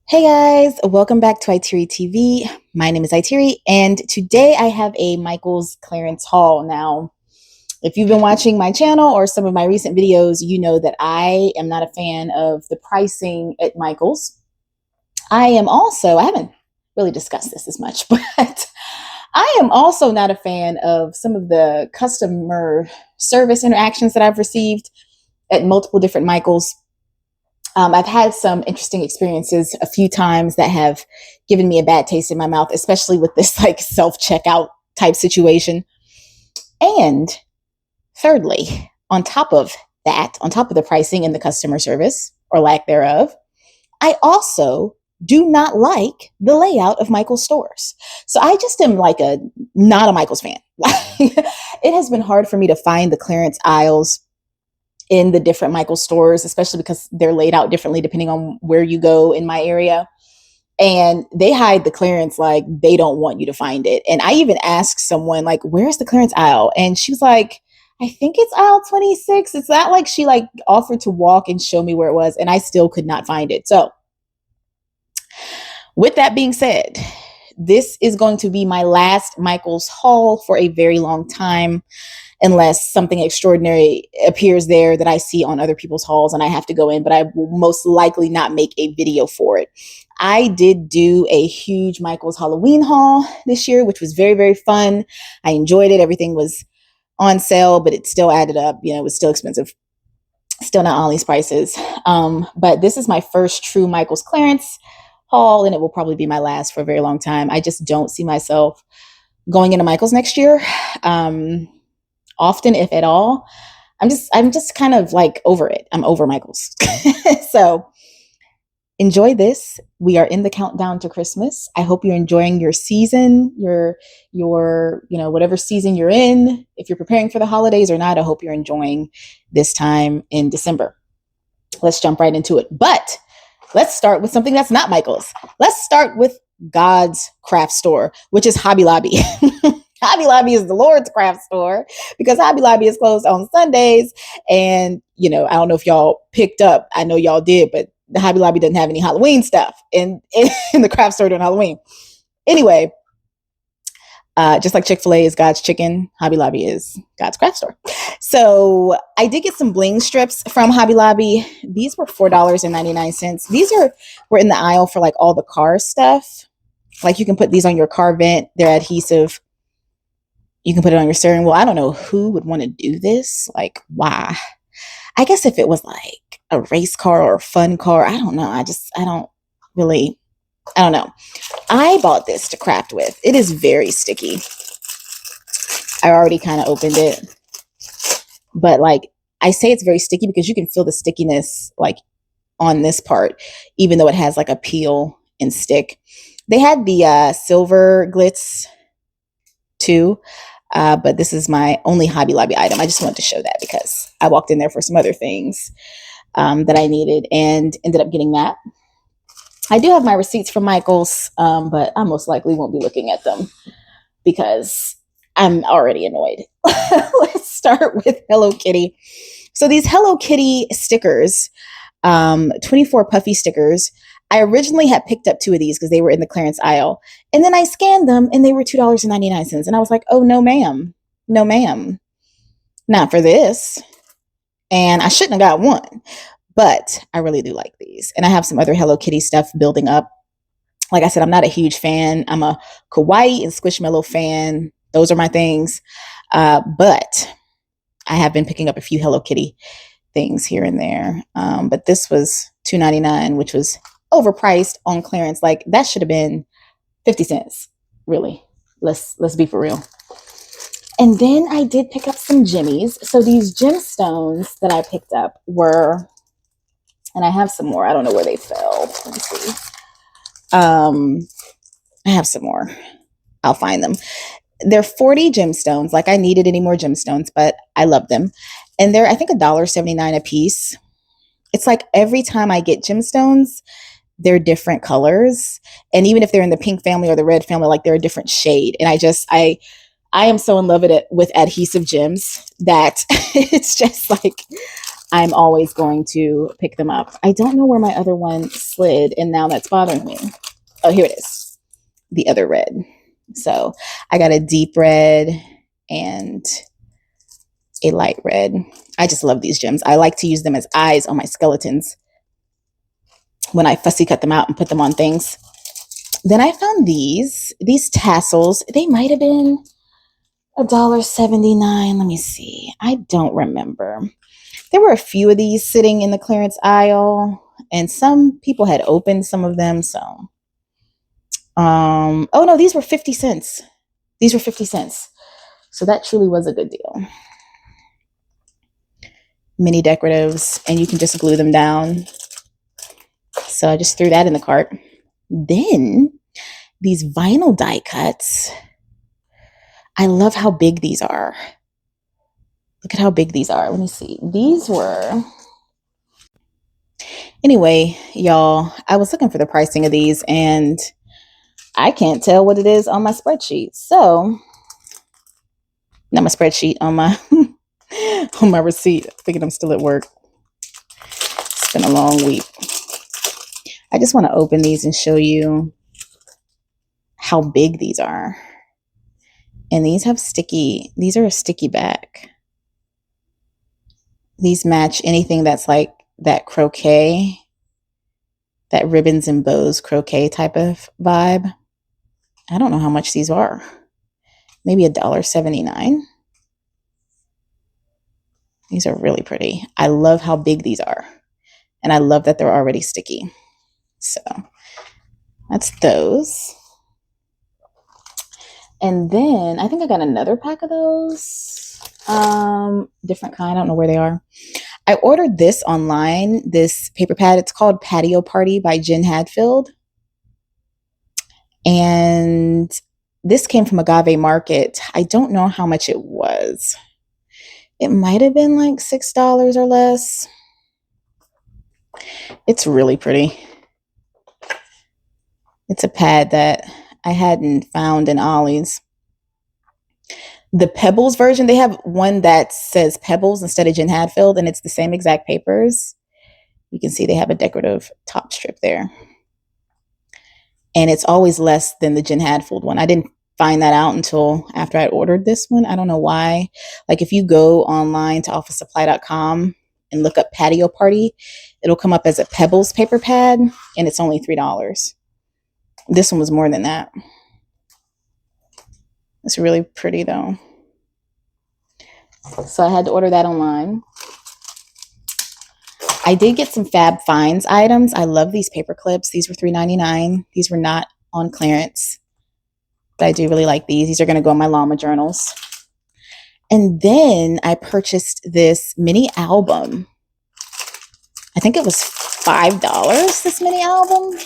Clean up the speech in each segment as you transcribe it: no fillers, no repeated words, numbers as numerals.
Hey guys, welcome back to IteariTV. My name is Iteri, and today I have a Michael's clearance haul. Now, if you've been watching my channel or some of my recent videos, you know that I am not a fan of the pricing at Michael's. I haven't really discussed this as much, but I am also not a fan of some of the customer service interactions that I've received at multiple different Michael's. I've had some interesting experiences a few times that have given me a bad taste in my mouth, especially with this like self checkout type situation. And thirdly, on top of the pricing and the customer service or lack thereof, I also do not like the layout of Michael's stores. So I just am like not a Michael's fan. It has been hard for me to find the clearance aisles in the different Michael's stores, especially because they're laid out differently depending on where you go in my area. And they hide the clearance like they don't want you to find it. And I even asked someone like, where's the clearance aisle? And she was like, I think it's aisle 26. It's not like she like offered to walk and show me where it was, and I still could not find it. So with that being said, this is going to be my last Michael's haul for a very long time, unless something extraordinary appears there that I see on other people's hauls and I have to go in, but I will most likely not make a video for it. I did do a huge Michael's Halloween haul this year, which was very, very fun. I enjoyed it. Everything was on sale, but it still added up. You know, it was still expensive. Still not all these prices. But this is my first true Michael's clearance haul, and it will probably be my last for a very long time. I just don't see myself going into Michael's next year. Often, if at all. I'm just kind of like over it. I'm over Michael's. So enjoy this. We are in the countdown to Christmas. I hope you're enjoying your season, your whatever season you're in. If you're preparing for the holidays or not, I hope you're enjoying this time in December. Let's jump right into it. But let's start with something that's not Michael's. Let's start with God's craft store, which is Hobby Lobby. Hobby Lobby is the Lord's craft store because Hobby Lobby is closed on Sundays. And, I don't know if y'all picked up. I know y'all did, but the Hobby Lobby doesn't have any Halloween stuff in the craft store during Halloween. Anyway, just like Chick-fil-A is God's chicken, Hobby Lobby is God's craft store. So I did get some bling strips from Hobby Lobby. These were $4.99. These were in the aisle for like all the car stuff. Like you can put these on your car vent. They're adhesive. You can put it on your steering wheel. I don't know who would want to do this. Like, why? I guess if it was like a race car or a fun car, I don't know. I don't know. I bought this to craft with. It is very sticky. I already kind of opened it. But like, I say it's very sticky because you can feel the stickiness like on this part, even though it has like a peel and stick. They had the silver glitz too. But this is my only Hobby Lobby item. I just wanted to show that because I walked in there for some other things that I needed and ended up getting that. I do have my receipts from Michael's, but I most likely won't be looking at them because I'm already annoyed. Let's start with Hello Kitty. So these Hello Kitty stickers, 24 puffy stickers, I originally had picked up 2 of these because they were in the clearance aisle. And then I scanned them and they were $2.99. And I was like, oh, no, ma'am. No, ma'am. Not for this. And I shouldn't have got one. But I really do like these. And I have some other Hello Kitty stuff building up. Like I said, I'm not a huge fan. I'm a Kawaii and Squishmallow fan. Those are my things. But I have been picking up a few Hello Kitty things here and there. But this was $2.99, which was overpriced on clearance. Like that should have been 50 cents. Really. Let's be for real. And then I did pick up some jimmies. So these gemstones that I picked up were, and I have some more. I don't know where they fell. Let me see. I have some more. I'll find them. They're 40 gemstones. Like I needed any more gemstones, but I love them. And they're, I think, $1.79 a piece. It's like every time I get gemstones, they're different colors. And even if they're in the pink family or the red family, like they're a different shade. And I am so in love with adhesive gems that it's just like, I'm always going to pick them up. I don't know where my other one slid, and now that's bothering me. Oh, here it is. The other red. So I got a deep red and a light red. I just love these gems. I like to use them as eyes on my skeletons when I fussy cut them out and put them on things. Then I found these tassels. They might have been $1.79. Let me see. I don't remember. There were a few of these sitting in the clearance aisle, and some people had opened some of them. So, oh no, these were 50 cents. These were 50 cents. So that truly was a good deal. Mini decoratives, and you can just glue them down. So I just threw that in the cart. Then these vinyl die cuts. I love how big these are. Look at how big these are. Let me see. These were... Anyway, y'all, I was looking for the pricing of these, and I can't tell what it is on my spreadsheet. So, not my spreadsheet, on my on my receipt. Thinking I'm still at work. It's been a long week. I just want to open these and show you how big these are. And these are a sticky back. These match anything that's like that croquet, that ribbons and bows croquet type of vibe. I don't know how much these are. Maybe $1.79. These are really pretty. I love how big these are. And I love that they're already sticky. So that's those. And then I think I got another pack of those. Different kind. I don't know where they are. I ordered this online, this paper pad. It's called Patio Party by Jen Hadfield. And this came from Agave Market. I don't know how much it was. It might have been like $6 or less. It's really pretty. It's a pad that I hadn't found in Ollie's. The Pebbles version, they have one that says Pebbles instead of Jen Hadfield, and it's the same exact papers. You can see they have a decorative top strip there. And it's always less than the Jen Hadfield one. I didn't find that out until after I ordered this one. I don't know why. Like if you go online to officesupply.com and look up Patio Party, it'll come up as a Pebbles paper pad, and it's only $3. This one was more than that. It's really pretty though. So I had to order that online. I did get some Fab Finds items. I love these paper clips. These were $3.99. These were not on clearance, but I do really like these. These are going to go in my llama journals. And then I purchased this mini album. I think it was $5, this mini album.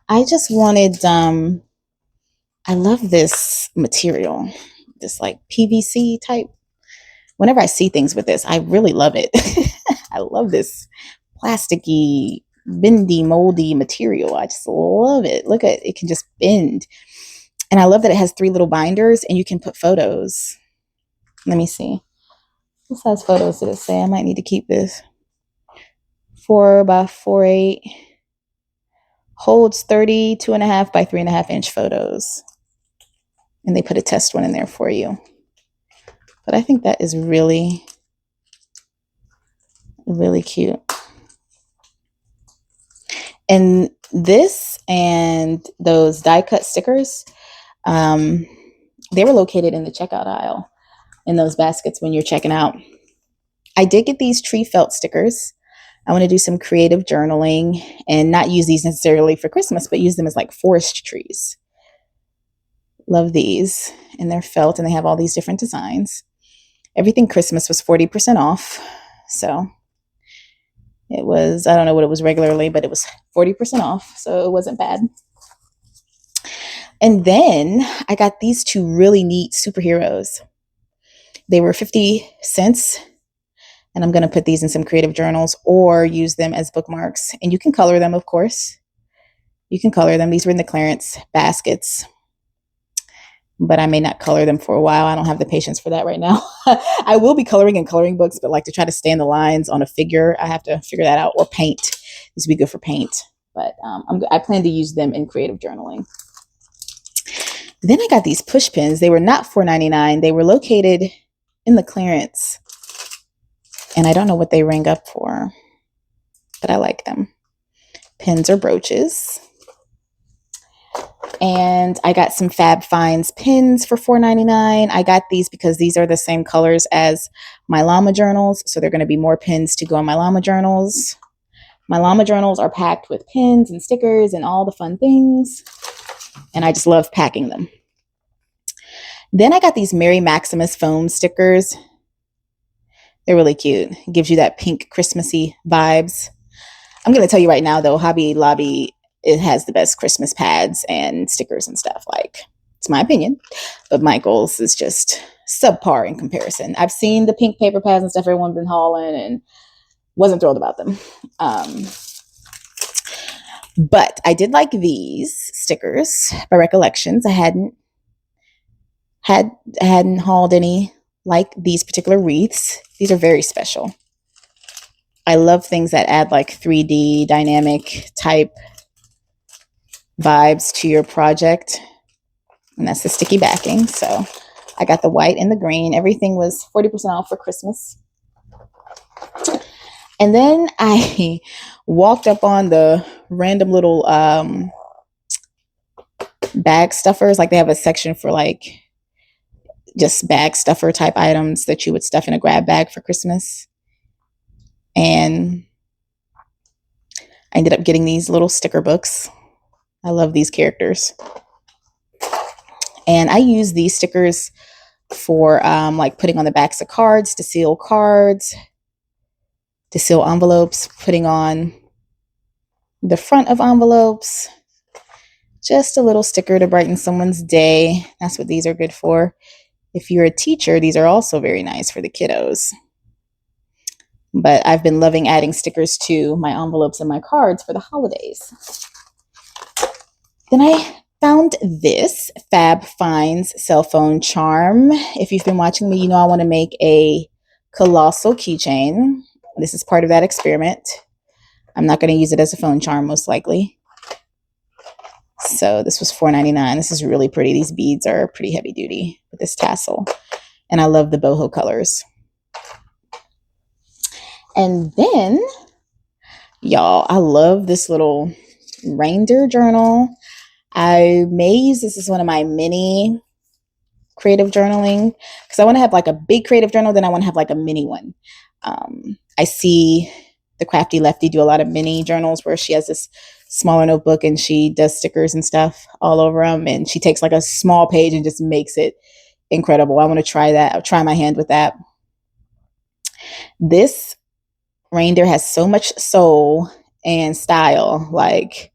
I just wanted, I love this material, this like PVC type. Whenever I see things with this, I really love it. I love this plasticky, bendy, moldy material. I just love it. Look at it, it can just bend. And I love that it has 3 little binders and you can put photos. Let me see. What size photos did it say? I might need to keep this. 4 by 4.8. Holds 32.5 by 3.5 inch photos. And they put a test one in there for you. But I think that is really, really cute. And this and those die cut stickers, they were located in the checkout aisle in those baskets when you're checking out. I did get these tree felt stickers. I want to do some creative journaling and not use these necessarily for Christmas, but use them as like forest trees. Love these. And they're felt and they have all these different designs. Everything Christmas was 40% off. So it was, I don't know what it was regularly, but it was 40% off. So it wasn't bad. And then I got these 2 really neat superheroes. They were 50 cents. And I'm going to put these in some creative journals or use them as bookmarks. And you can color them, of course. You can color them. These were in the clearance baskets. but I may not color them for a while. I don't have the patience for that right now. I will be coloring in coloring books, but like to try to stay in the lines on a figure, I have to figure that out. Or paint. This would be good for paint, but I plan to use them in creative journaling. Then I got these push pins. They were not $4.99. They were located in the clearance, and I don't know what they rang up for, but I like them. Pins or brooches. And I got some Fab Finds pins for $4.99. I got these because these are the same colors as my llama journals, so they're going to be more pins to go on my llama journals. My llama journals are packed with pins and stickers and all the fun things, and I just love packing them. Then I got these Merry Maximus foam stickers. They're really cute. It gives you that pink Christmassy vibes. I'm going to tell you right now, though, Hobby Lobby, it has the best Christmas pads and stickers and stuff. Like, it's my opinion, but Michael's is just subpar in comparison. I've seen the pink paper pads and stuff everyone's been hauling and wasn't thrilled about them. But I did like these stickers by Recollections. I hadn't hauled any like these particular wreaths. These are very special. I love things that add like 3D dynamic type vibes to your project. And that's the sticky backing. So I got the white and the green. Everything was 40% off for Christmas. And then I walked up on the random little bag stuffers. Like they have a section for like just bag stuffer type items that you would stuff in a grab bag for Christmas. And I ended up getting these little sticker books. I love these characters. And I use these stickers for like putting on the backs of cards, to seal envelopes, putting on the front of envelopes. Just a little sticker to brighten someone's day. That's what these are good for. If you're a teacher, these are also very nice for the kiddos. But I've been loving adding stickers to my envelopes and my cards for the holidays. Then I found this Fab Finds cell phone charm. If you've been watching me, you know I want to make a colossal keychain. This is part of that experiment. I'm not going to use it as a phone charm, most likely. So this was $4.99. This is really pretty. These beads are pretty heavy duty with this tassel. And I love the boho colors. And then, y'all, I love this little reindeer journal. I may use this as one of my mini creative journaling because I want to have like a big creative journal, then I want to have like a mini one. I see the Crafty Lefty do a lot of mini journals where she has this smaller notebook and she does stickers and stuff all over them, and she takes like a small page and just makes it incredible. I want to try that. I'll try my hand with that. This reindeer has so much soul and style. Like,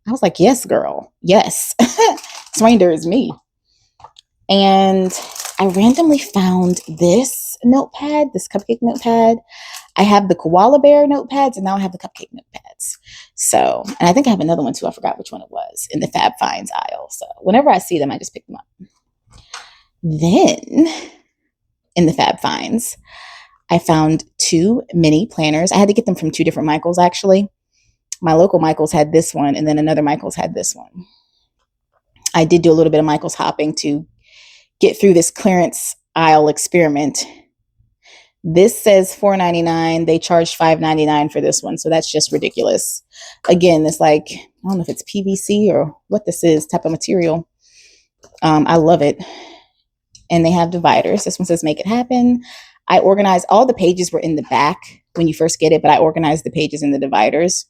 I was like, yes, girl. Yes. This reindeer is me. And I randomly found this notepad, this cupcake notepad. I have the koala bear notepads, and now I have the cupcake notepads. So, and I think I have another one too. I forgot which one it was in the Fab Finds aisle. So whenever I see them, I just pick them up. Then in the Fab Finds, I found 2 mini planners. I had to get them from 2 different Michaels, actually. My local Michaels had this one, and then another Michaels had this one. I did do a little bit of Michaels hopping to get through this clearance aisle experiment. This says $4.99. They charged $5.99 for this one, so that's just ridiculous. Again, it's like, I don't know if it's PVC or what this is, type of material. I love it. And they have dividers. This one says make it happen. I organized, all the pages were in the back when you first get it, but I organized the pages in the dividers.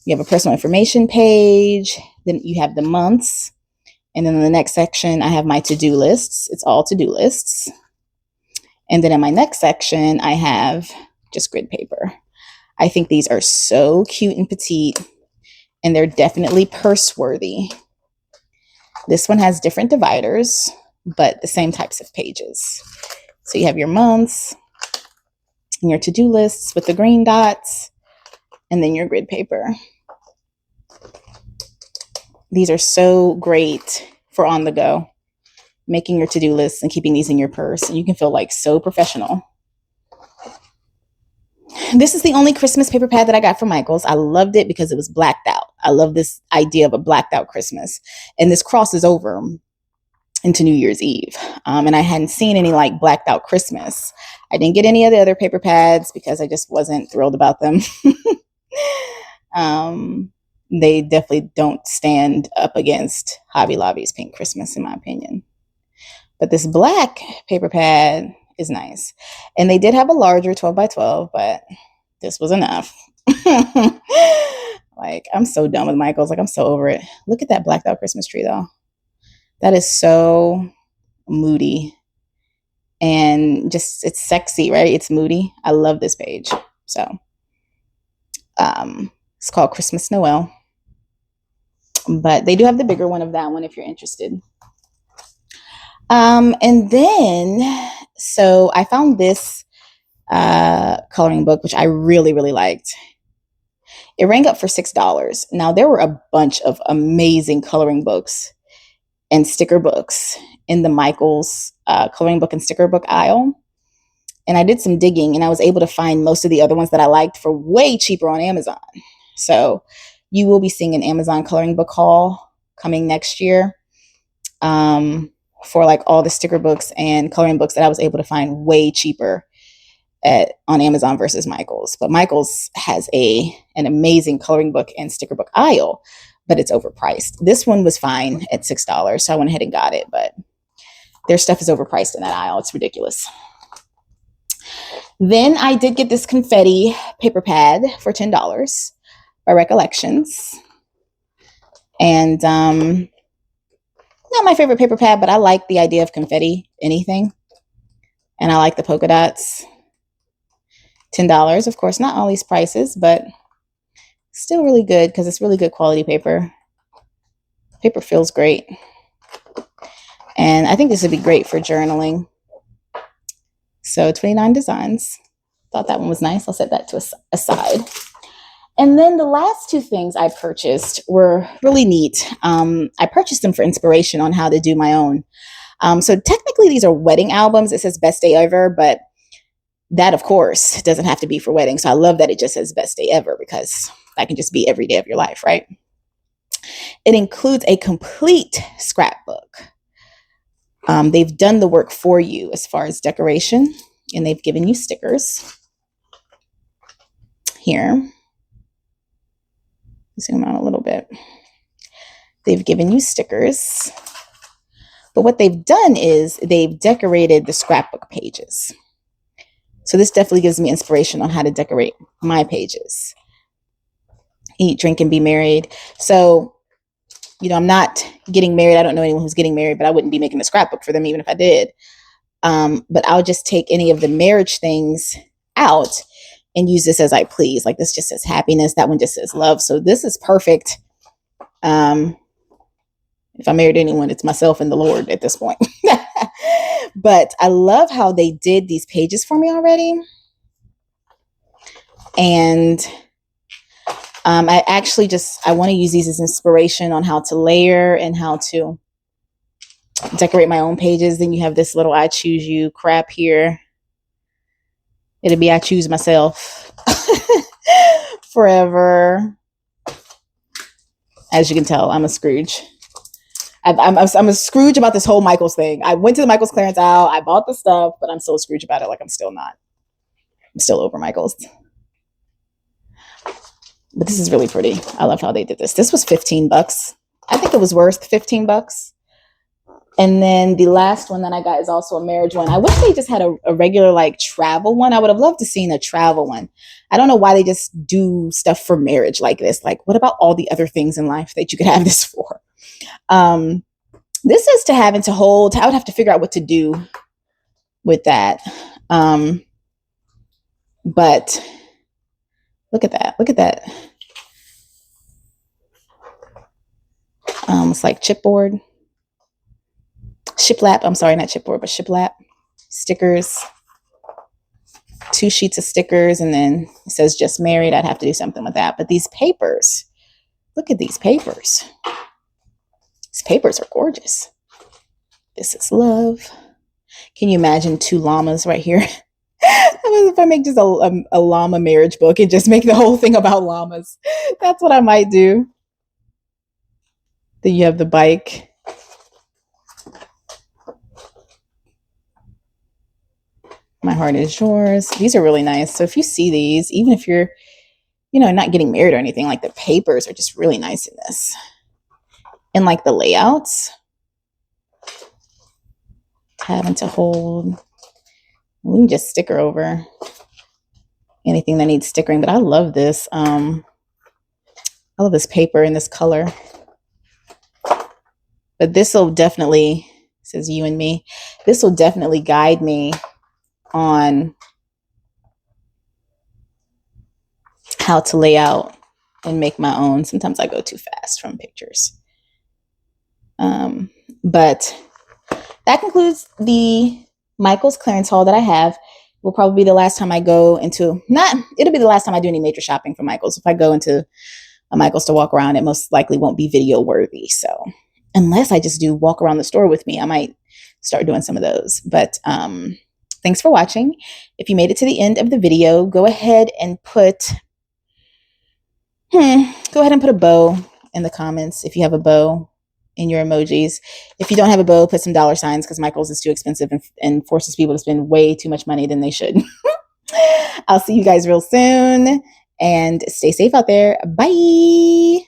You have a personal information page, then you have the months, and then in the next section, I have my to-do lists. It's all to-do lists. And then in my next section, I have just grid paper. I think these are so cute and petite, and they're definitely purse-worthy. This one has different dividers, but the same types of pages. So you have your months and your to-do lists with the green dots, and then your grid paper. These are so great for on the go. making your to-do list and keeping these in your purse, and you can feel like so professional. This is the only Christmas paper pad that I got from Michael's. I loved it because it was blacked out. I love this idea of a blacked out Christmas. And this crosses over into New Year's Eve. And I hadn't seen any like blacked out Christmas. I didn't get any of the other paper pads because I just wasn't thrilled about them. They definitely don't stand up against Hobby Lobby's Pink Christmas, in my opinion. But this black paper pad is nice. And they did have a larger 12 by 12, but this was enough. Like, I'm so done with Michael's. Like, I'm so over it. Look at that blacked out Christmas tree, though. That is so moody. And just, it's sexy, right? It's moody. I love this page. So, it's called Christmas Noel. But they do have the bigger one of that one if you're interested. And then, so I found this coloring book, which I really, really liked. It rang up for $6. Now, there were a bunch of amazing coloring books and sticker books in the Michael's coloring book and sticker book aisle. And I did some digging, and I was able to find most of the other ones that I liked for way cheaper on Amazon. So you will be seeing an Amazon coloring book haul coming next year for like all the sticker books and coloring books that I was able to find way cheaper on Amazon versus Michael's. But Michael's has an amazing coloring book and sticker book aisle, but it's overpriced. This one was fine at $6, so I went ahead and got it, but their stuff is overpriced in that aisle. It's ridiculous. Then I did get this confetti paper pad for $10 by Recollections. And not my favorite paper pad, but I like the idea of confetti, anything. And I like the polka dots. $10, of course, not all these prices, but still really good because it's really good quality paper. Paper feels great. And I think this would be great for journaling. So 29 designs. Thought that one was nice. I'll set that to aside. And then the last two things I purchased were really neat. I purchased them for inspiration on how to do my own. So technically these are wedding albums. It says best day ever, but that, of course, doesn't have to be for weddings. So I love that it just says best day ever because that can just be every day of your life, right? It includes a complete scrapbook. They've done the work for you as far as decoration, and they've given you stickers. Here, zoom out a little bit. They've given you stickers, but what they've done is they've decorated the scrapbook pages. So this definitely gives me inspiration on how to decorate my pages. Eat, drink, and be married. So, you know, I'm not getting married. I don't know anyone who's getting married, but I wouldn't be making a scrapbook for them even if I did. But I'll just take any of the marriage things out and use this as I please. Like this just says happiness. That one just says love. So this is perfect. If I married anyone, it's myself and the Lord at this point. But I love how they did these pages for me already. And I actually I want to use these as inspiration on how to layer and how to decorate my own pages. Then you have this little I choose you crap here. It'll be I choose myself forever. As you can tell, I'm a Scrooge. I'm a Scrooge about this whole Michael's thing. I went to the Michael's clearance aisle. I bought the stuff, but I'm still a Scrooge about it. Like I'm still over Michael's. But this is really pretty. I love how they did this. This was $15. I think it was worth $15. And then the last one that I got is also a marriage one. I wish they just had a regular like travel one. I would have loved to seen a travel one. I don't know why they just do stuff for marriage like this. Like, what about all the other things in life that you could have this for? This is to have and to hold. I would have to figure out what to do with that. But look at that. Look at that. It's like chipboard. Shiplap. I'm sorry, not chipboard, but shiplap. Stickers. 2 sheets of stickers. And then it says just married. I'd have to do something with that. But these papers. Look at these papers. These papers are gorgeous. This is love. Can you imagine 2 llamas right here? If I make just a llama marriage book and just make the whole thing about llamas, that's what I might do. Then you have the bike. My heart is yours. These are really nice. So if you see these, even if you're, not getting married or anything, like the papers are just really nice in this. And like the layouts, having to hold, we can just sticker over anything that needs stickering. But I love this. I love this paper in this color. But this will definitely, says you and me, this will definitely guide me on how to lay out and make my own. Sometimes I go too fast from pictures. But that concludes the Michael's clearance haul that I have. Will probably be the last time I go into, it'll be the last time I do any major shopping for Michael's. If I go into a Michael's to walk around, it most likely won't be video worthy. So unless I just do walk around the store with me, I might start doing some of those. But thanks for watching. If you made it to the end of the video, go ahead and put a bow in the comments if you have a bow in your emojis. If you don't have a bow, put some $ signs, because Michael's is too expensive and forces people to spend way too much money than they should. I'll see you guys real soon, and stay safe out there. Bye.